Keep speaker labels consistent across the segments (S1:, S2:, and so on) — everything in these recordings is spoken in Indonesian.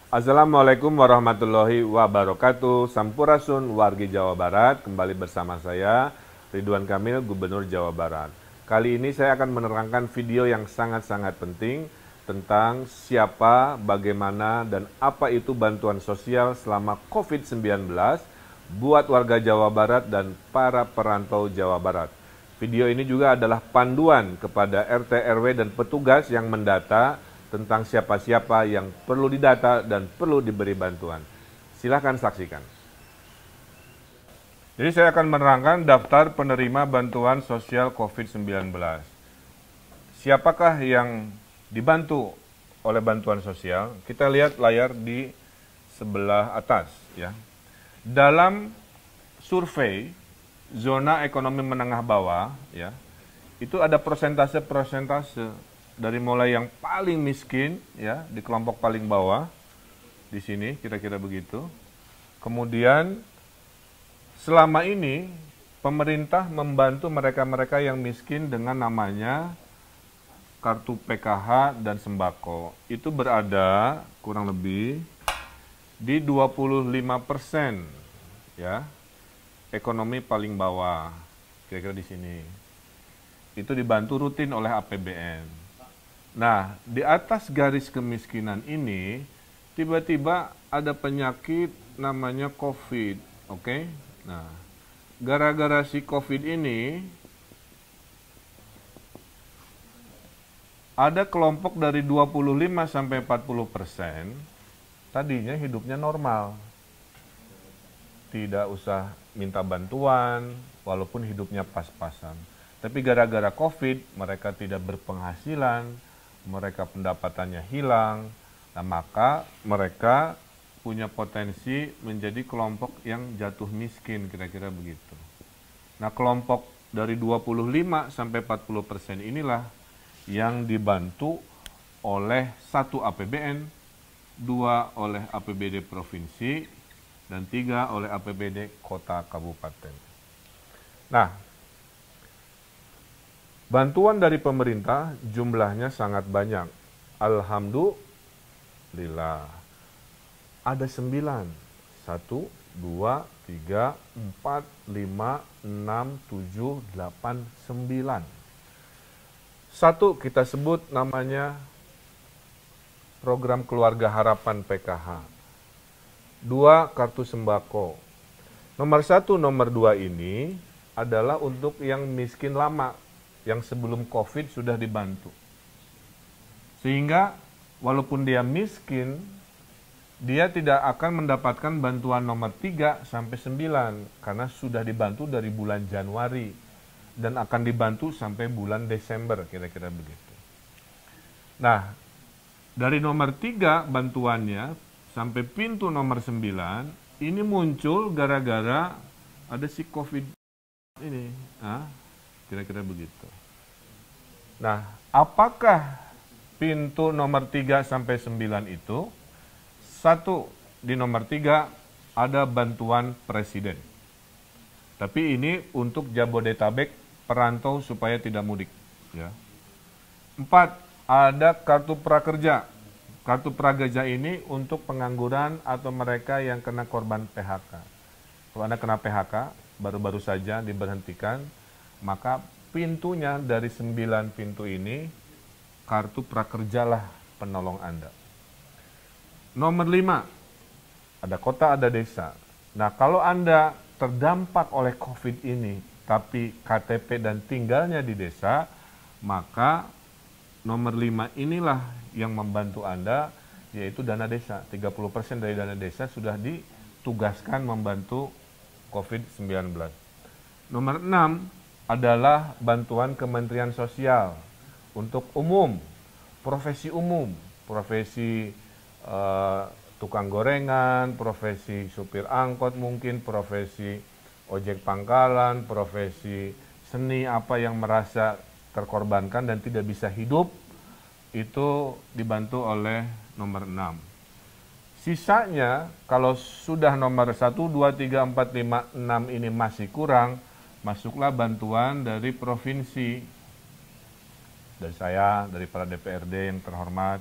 S1: Assalamualaikum warahmatullahi wabarakatuh. Sampurasun wargi Jawa Barat, kembali bersama saya Ridwan Kamil, Gubernur Jawa Barat. Kali ini saya akan menerangkan video yang sangat-sangat penting tentang siapa, bagaimana, dan apa itu bantuan sosial selama COVID-19 buat warga Jawa Barat dan para perantau Jawa Barat. Video ini juga adalah panduan kepada RT, RW, dan petugas yang mendata tentang siapa-siapa yang perlu didata dan perlu diberi bantuan. Silahkan saksikan. Jadi saya akan menerangkan daftar penerima bantuan sosial COVID-19. Siapakah yang dibantu oleh bantuan sosial? Kita lihat layar di sebelah atas, ya. Dalam survei zona ekonomi menengah bawah, ya, itu ada persentase dari mulai yang paling miskin, ya, di kelompok paling bawah, di sini kira-kira begitu. Kemudian selama ini pemerintah membantu mereka-mereka yang miskin dengan namanya kartu PKH dan sembako. Itu berada kurang lebih di 25%, ya, ekonomi paling bawah, kira-kira di sini. Itu dibantu rutin oleh APBN. Nah, di atas garis kemiskinan ini, tiba-tiba ada penyakit namanya COVID, oke? Nah, gara-gara si COVID ini, ada kelompok dari 25-40%, tadinya hidupnya normal. Tidak usah minta bantuan, walaupun hidupnya pas-pasan. Tapi gara-gara COVID, mereka tidak berpenghasilan, mereka pendapatannya hilang, nah maka mereka punya potensi menjadi kelompok yang jatuh miskin, kira-kira begitu. Nah, kelompok dari 25-40% inilah yang dibantu oleh 1 APBN, 2 oleh APBD provinsi, dan 3 oleh APBD kota kabupaten. Nah, bantuan dari pemerintah jumlahnya sangat banyak. Alhamdulillah. Ada 9. 1, 2, 3, 4, 5, 6, 7, 8, 9. 1 kita sebut namanya program keluarga harapan PKH. 2 kartu sembako. Nomor 1, nomor 2 ini adalah untuk yang miskin lama, yang sebelum COVID sudah dibantu. Sehingga walaupun dia miskin, dia tidak akan mendapatkan bantuan nomor 3 sampai 9 karena sudah dibantu dari bulan Januari dan akan dibantu sampai bulan Desember, kira-kira begitu. Nah, dari nomor 3 bantuannya sampai pintu nomor 9 ini muncul gara-gara ada si COVID ini. Kira-kira begitu. Nah, apakah pintu nomor 3 sampai 9 itu? 1, di nomor 3 ada bantuan presiden. Tapi ini untuk Jabodetabek perantau supaya tidak mudik, ya. 4, ada kartu prakerja. Kartu prakerja ini untuk pengangguran atau mereka yang kena korban PHK. Kalau Anda kena PHK, baru-baru saja diberhentikan, maka pintunya dari 9 pintu ini, kartu prakerjalah penolong Anda. Nomor 5, ada kota, ada desa. Nah, kalau Anda terdampak oleh COVID ini, tapi KTP dan tinggalnya di desa, maka nomor 5 inilah yang membantu Anda, yaitu dana desa. 30% dari dana desa sudah ditugaskan membantu COVID-19. Nomor 6 adalah bantuan Kementerian Sosial untuk umum, profesi umum, profesi tukang gorengan, profesi supir angkot mungkin, profesi ojek pangkalan, profesi seni, apa yang merasa terkorbankan dan tidak bisa hidup, itu dibantu oleh nomor 6. Sisanya, kalau sudah nomor 1, 2, 3, 4, 5, 6 ini masih kurang, masuklah bantuan dari provinsi. Dari saya, dari para DPRD yang terhormat,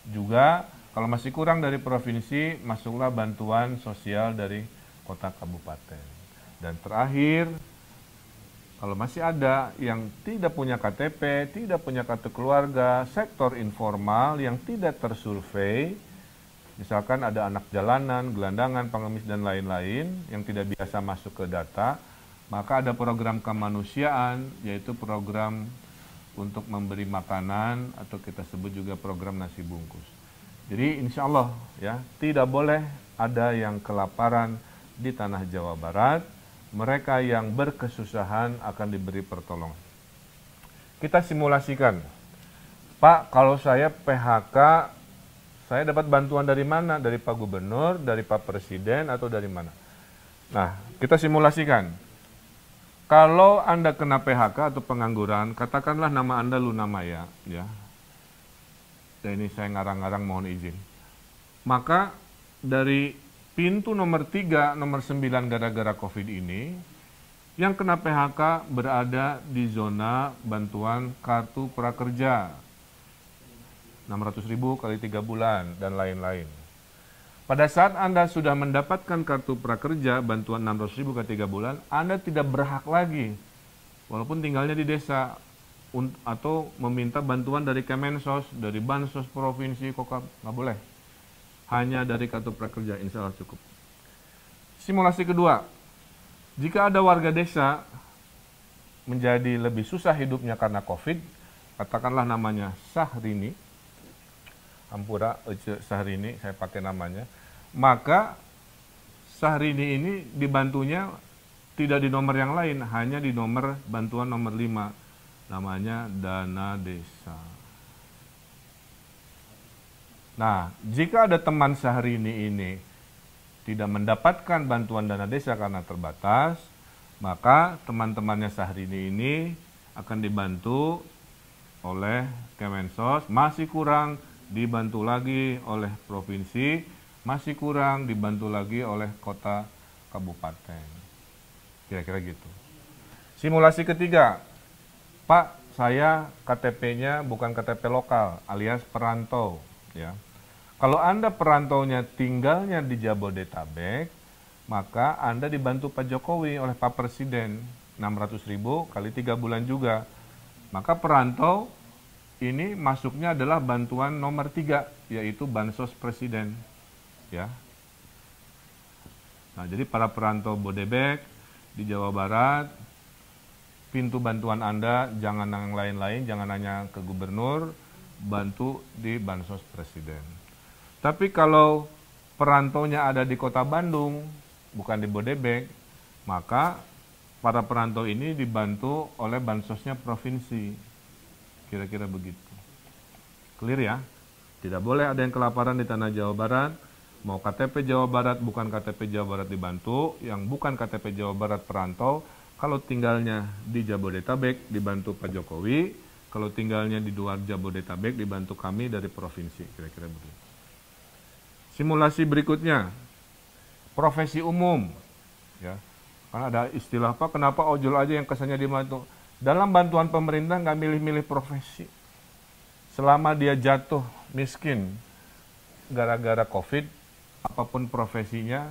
S1: juga Kalau masih kurang dari provinsi, masuklah bantuan sosial dari kota kabupaten. Dan terakhir, kalau masih ada yang tidak punya KTP, tidak punya kartu keluarga, sektor informal yang tidak tersurvei, misalkan ada anak jalanan, gelandangan, pengemis, dan lain-lain yang tidak biasa masuk ke data, maka ada program kemanusiaan, yaitu program untuk memberi makanan atau kita sebut juga program nasi bungkus. Jadi insya Allah ya, tidak boleh ada yang kelaparan di tanah Jawa Barat. Mereka yang berkesusahan akan diberi pertolongan. Kita simulasikan, Pak, kalau saya PHK, saya dapat bantuan dari mana? Dari Pak Gubernur, dari Pak Presiden, atau dari mana? Nah, kita simulasikan. Kalau Anda kena PHK atau pengangguran, katakanlah nama Anda Luna Maya, ya. Dan ini saya ngarang-ngarang, mohon izin. Maka dari pintu nomor 3, nomor 9 gara-gara COVID ini, yang kena PHK berada di zona bantuan kartu prakerja. 600.000 kali 3 bulan, dan lain-lain. Pada saat Anda sudah mendapatkan kartu prakerja, bantuan 600.000 kali 3 bulan, Anda tidak berhak lagi, walaupun tinggalnya di desa, atau meminta bantuan dari Kemensos, dari Bansos Provinsi, Kokap, nggak boleh. Hanya dari kartu prakerja, insya Allah cukup. Simulasi kedua, jika ada warga desa menjadi lebih susah hidupnya karena COVID, katakanlah namanya Sahrini, Ampura Ece Sahrini, saya pakai namanya, maka Sahrini ini dibantunya tidak di nomor yang lain, hanya di nomor bantuan nomor 5, namanya dana desa. Nah, jika ada teman Sahrini ini tidak mendapatkan bantuan dana desa karena terbatas, maka teman-temannya Sahrini ini akan dibantu oleh Kemensos, masih kurang dibantu lagi oleh provinsi, masih kurang dibantu lagi oleh kota kabupaten. Kira-kira gitu. Simulasi ketiga, Pak, saya KTP-nya bukan KTP lokal, alias perantau. Ya. Kalau Anda perantaunya tinggalnya di Jabodetabek, maka Anda dibantu Pak Jokowi oleh Pak Presiden, 600.000 kali 3 bulan juga. Maka perantau ini masuknya adalah bantuan nomor 3, yaitu Bansos Presiden. Ya. Nah, jadi para perantau Bodebek di Jawa Barat, pintu bantuan Anda jangan yang lain-lain, jangan hanya ke gubernur, bantu di Bansos Presiden. Tapi kalau perantaunya ada di kota Bandung, bukan di Bodebek, maka para perantau ini dibantu oleh bansosnya provinsi. Kira-kira begitu. Clear ya? Tidak boleh ada yang kelaparan di tanah Jawa Barat. Mau KTP Jawa Barat, bukan KTP Jawa Barat dibantu. Yang bukan KTP Jawa Barat perantau, kalau tinggalnya di Jabodetabek dibantu Pak Jokowi, kalau tinggalnya di luar Jabodetabek dibantu kami dari provinsi, kira-kira begitu. Simulasi berikutnya, profesi umum, ya. Karena ada istilah apa? Kenapa ojol aja yang kesannya dibantu? Dalam bantuan pemerintah nggak milih-milih profesi. Selama dia jatuh miskin gara-gara COVID, apapun profesinya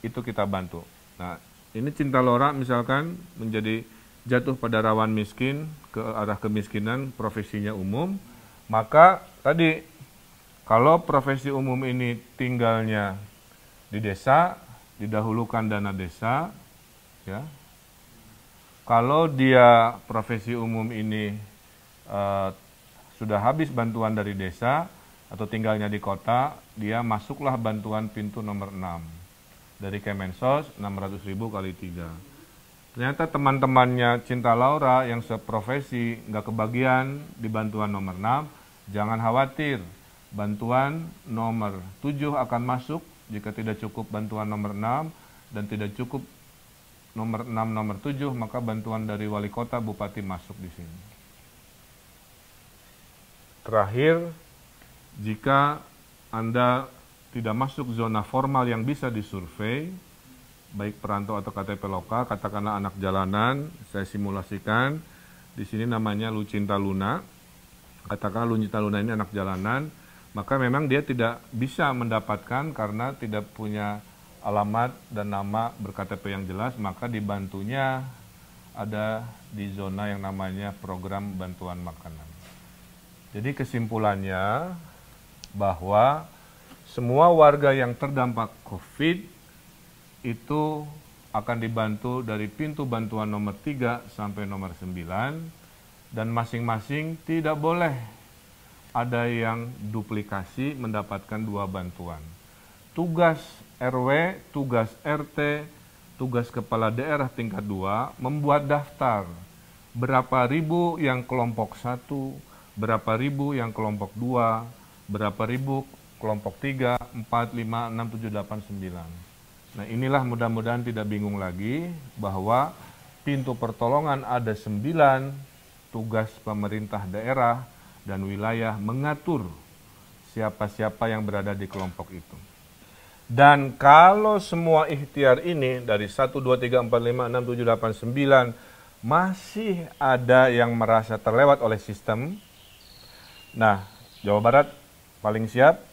S1: itu kita bantu. Nah, ini Cinta Lora misalkan menjadi jatuh pada rawan miskin, ke arah kemiskinan, profesinya umum, maka tadi kalau profesi umum ini tinggalnya di desa, didahulukan dana desa, ya. Kalau dia profesi umum ini sudah habis bantuan dari desa atau tinggalnya di kota, dia masuklah bantuan pintu nomor 6. Dari Kemensos, 600.000 kali 3. Ternyata teman-temannya Cinta Laura yang seprofesi nggak kebagian di bantuan nomor 6, jangan khawatir. Bantuan nomor 7 akan masuk jika tidak cukup bantuan nomor 6 dan tidak cukup nomor 6, nomor 7, maka bantuan dari wali kota, bupati masuk di sini. Terakhir, jika Anda tidak masuk zona formal yang bisa disurvei, baik perantau atau KTP lokal, katakanlah anak jalanan, saya simulasikan, di sini namanya Lucinta Luna, katakanlah Lucinta Luna ini anak jalanan, maka memang dia tidak bisa mendapatkan karena tidak punya alamat dan nama berKTP yang jelas, maka dibantunya ada di zona yang namanya program bantuan makanan. Jadi kesimpulannya bahwa semua warga yang terdampak COVID itu akan dibantu dari pintu bantuan nomor 3 sampai nomor 9, dan masing-masing tidak boleh ada yang duplikasi mendapatkan 2 bantuan. Tugas RW, tugas RT, tugas kepala daerah tingkat 2 membuat daftar berapa ribu yang kelompok 1, berapa ribu yang kelompok 2, berapa ribu kelompok 3, 4, 5, 6, 7, 8, 9. Nah inilah mudah-mudahan tidak bingung lagi bahwa pintu pertolongan ada 9, tugas pemerintah daerah dan wilayah mengatur siapa-siapa yang berada di kelompok itu. Dan kalau semua ikhtiar ini dari 1, 2, 3, 4, 5, 6, 7, 8, 9 masih ada yang merasa terlewat oleh sistem, nah Jawa Barat paling siap,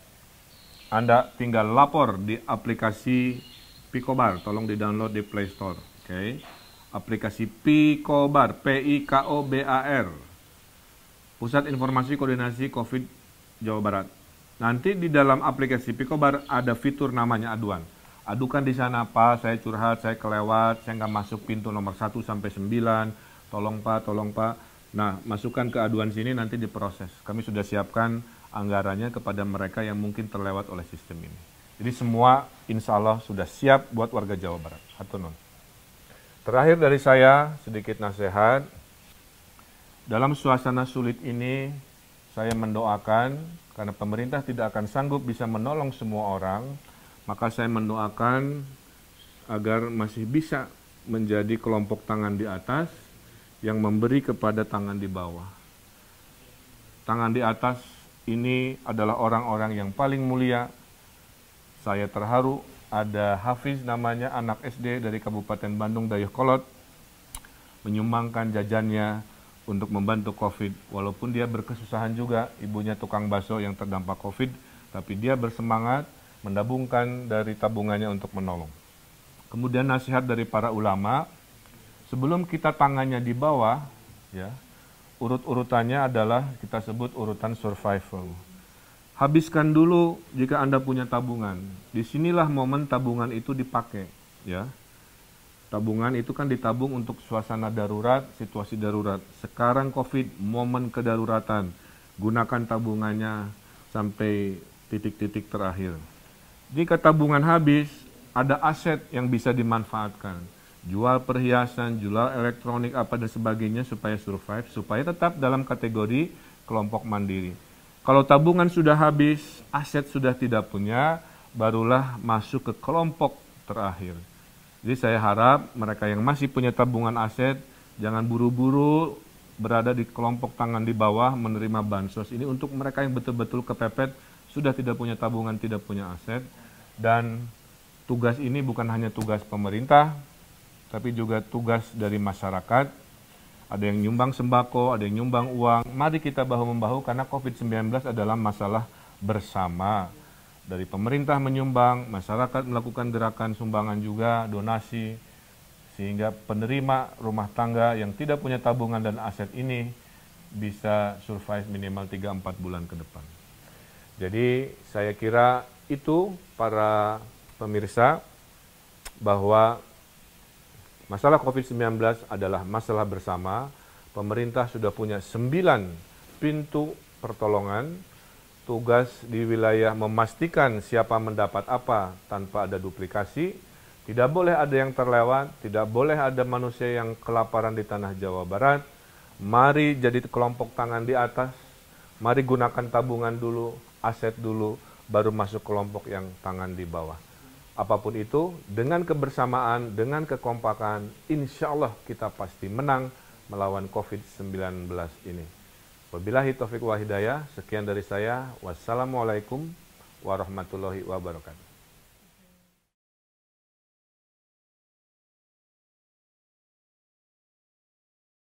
S1: Anda tinggal lapor di aplikasi Pikobar, tolong di-download di Play Store. Oke. Aplikasi Pikobar, P-I-K-O-B-A-R, Pusat Informasi Koordinasi COVID Jawa Barat. Nanti di dalam aplikasi Pikobar ada fitur namanya aduan. Adukan di sana, Pak, saya curhat, saya kelewat, saya nggak masuk pintu nomor 1 sampai 9, tolong Pak, tolong Pak. Nah, masukkan ke aduan sini nanti diproses. Kami sudah siapkan anggarannya kepada mereka yang mungkin terlewat oleh sistem ini. Jadi semua insya Allah sudah siap buat warga Jawa Barat. Hatunun. Terakhir dari saya, sedikit nasihat. Dalam suasana sulit ini, saya mendoakan, karena pemerintah tidak akan sanggup bisa menolong semua orang, maka saya mendoakan agar masih bisa menjadi kelompok tangan di atas yang memberi kepada tangan di bawah. Tangan di atas ini adalah orang-orang yang paling mulia. Saya terharu ada Hafiz namanya, anak SD dari Kabupaten Bandung Dayakolot, menyumbangkan jajannya untuk membantu COVID. Walaupun dia berkesusahan juga, ibunya tukang bakso yang terdampak COVID, tapi dia bersemangat mendabungkan dari tabungannya untuk menolong. Kemudian nasihat dari para ulama, sebelum kita tangannya di bawah, ya, urut-urutannya adalah kita sebut urutan survival. Habiskan dulu jika Anda punya tabungan. Disinilah momen tabungan itu dipakai, ya. Tabungan itu kan ditabung untuk suasana darurat, situasi darurat. Sekarang COVID, momen kedaruratan. Gunakan tabungannya sampai titik-titik terakhir. Jika tabungan habis, ada aset yang bisa dimanfaatkan. Jual perhiasan, jual elektronik, apa dan sebagainya supaya survive, supaya tetap dalam kategori kelompok mandiri. Kalau tabungan sudah habis, aset sudah tidak punya, barulah masuk ke kelompok terakhir. Jadi saya harap mereka yang masih punya tabungan aset, jangan buru-buru berada di kelompok tangan di bawah menerima bansos ini. Untuk mereka yang betul-betul kepepet, sudah tidak punya tabungan, tidak punya aset. Dan tugas ini bukan hanya tugas pemerintah, tapi juga tugas dari masyarakat. Ada yang nyumbang sembako, ada yang nyumbang uang. Mari kita bahu-membahu karena COVID-19 adalah masalah bersama. Dari pemerintah menyumbang, masyarakat melakukan gerakan sumbangan juga, donasi. Sehingga penerima rumah tangga yang tidak punya tabungan dan aset ini bisa survive minimal 3-4 bulan ke depan. Jadi saya kira itu para pemirsa bahwa masalah COVID-19 adalah masalah bersama. Pemerintah sudah punya 9 pintu pertolongan. Tugas di wilayah memastikan siapa mendapat apa tanpa ada duplikasi. Tidak boleh ada yang terlewat, tidak boleh ada manusia yang kelaparan di tanah Jawa Barat. Mari jadi kelompok tangan di atas. Mari gunakan tabungan dulu, aset dulu, baru masuk kelompok yang tangan di bawah. Apapun itu, dengan kebersamaan, dengan kekompakan, insya Allah kita pasti menang melawan COVID-19 ini. Wabillahi taufiq wa hidayah, sekian dari saya. Wassalamualaikum warahmatullahi wabarakatuh.